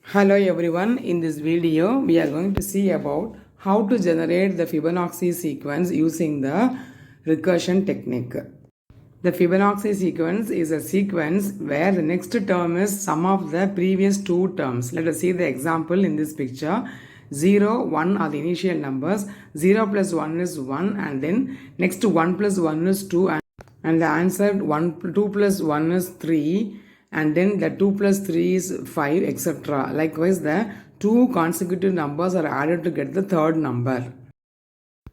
Hello everyone, in this video we are going to see about how to generate the Fibonacci sequence using the recursion technique. The Fibonacci sequence is a sequence where the next term is sum of the previous two terms. Let us see the example in this picture. 0, 1 are the initial numbers, 0 plus 1 is 1 and then next 1 plus 1 is 2 and the answer 2 plus 1 is 3 and then the 2 plus 3 is 5 etc. Likewise the two consecutive numbers are added to get the third number.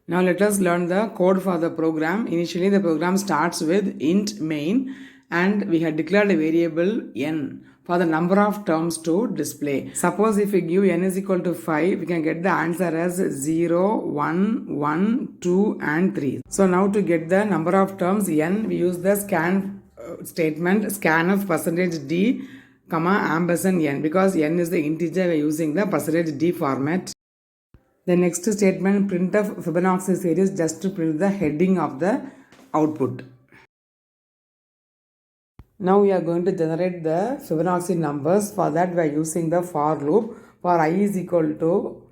Now let us learn the code for the program. Initially the program starts with int main and we had declared a variable n for the number of terms to display. Suppose if we give n is equal to 5, we can get the answer as 0, 1, 1, 2 and 3. So now to get the number of terms n, we use the scan statement scanf percentage %d comma ampersand n, because n is the integer, we are using the percentage %d format. The next statement printf Fibonacci series just to print the heading of the output. Now we are going to generate the Fibonacci numbers. For that we are using the for loop. For I is equal to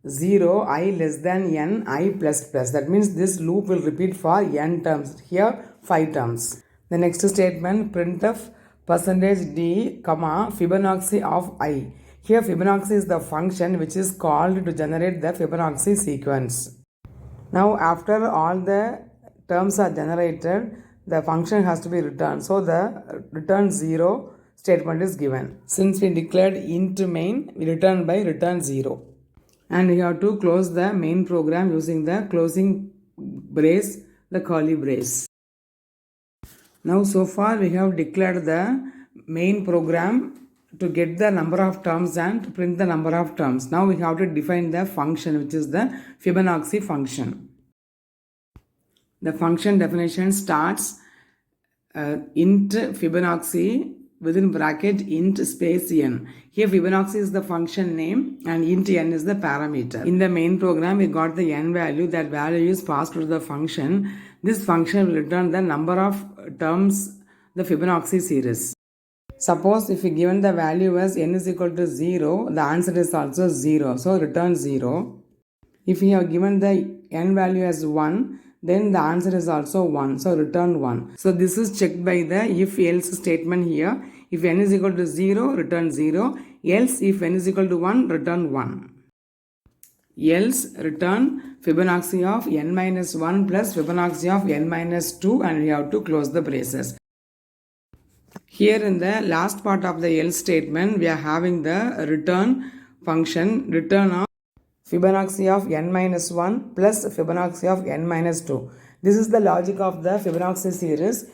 0, I less than n, I plus plus. That means this loop will repeat for n terms. Here 5 terms. The next statement printf percentage %d comma Fibonacci of I. Here Fibonacci is the function which is called to generate the Fibonacci sequence. Now after all the terms are generated, the function has to be returned. So the return 0 statement is given. Since we declared int main, we return by return 0. And we have to close the main program using the closing brace, the curly brace. Now so far we have declared the main program to get the number of terms and to print the number of terms. Now we have to define the function, which is the Fibonacci function. The function definition starts int Fibonacci within bracket int space n. Here Fibonacci is the function name and int n is the parameter. In the main program we got the n value. That value is passed to the function. This function will return the number of terms, the Fibonacci series. Suppose if we given the value as n is equal to 0, the answer is also 0. So return 0. If we have given the n value as 1, then the answer is also 1. So return 1. So this is checked by the if else statement here. If n is equal to 0, return 0. Else if n is equal to 1, return 1. Else return Fibonacci of n minus 1 plus Fibonacci of n minus 2 and we have to close the braces. Here in the last part of the else statement, we are having the return function, return of Fibonacci of n minus 1 plus Fibonacci of n minus 2. This is the logic of the Fibonacci series.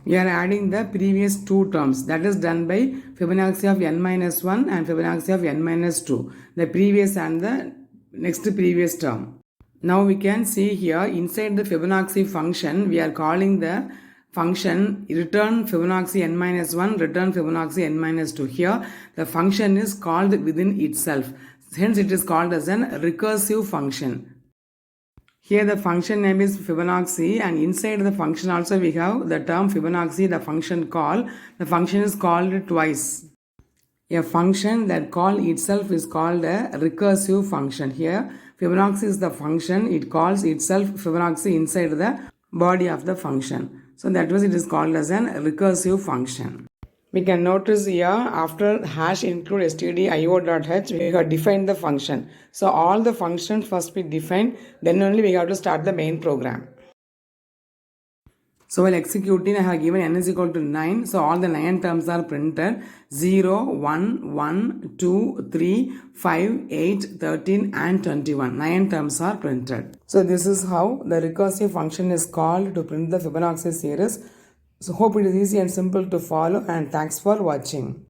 We are adding the previous two terms. That is done by Fibonacci of n minus 1 and Fibonacci of n minus 2. The previous and the next previous term. Now we can see here inside the Fibonacci function, we are calling the function return Fibonacci n minus 1, return Fibonacci n minus 2. Here the function is called within itself. Hence it is called as an recursive function. Here the function name is Fibonacci and inside the function also we have the term Fibonacci, the function call. The function is called twice. A function that call itself is called a recursive function. Here Fibonacci is the function, it calls itself Fibonacci inside the body of the function. So that was it is called as an recursive function. We can notice here after hash include stdio.h we have defined the function. So all the functions first be defined, then only we have to start the main program. So while executing I have given n is equal to 9. So all the 9 terms are printed. 0, 1, 1, 2, 3, 5, 8, 13 and 21. 9 terms are printed. So this is how the recursive function is called to print the Fibonacci series. So hope it is easy and simple to follow and thanks for watching.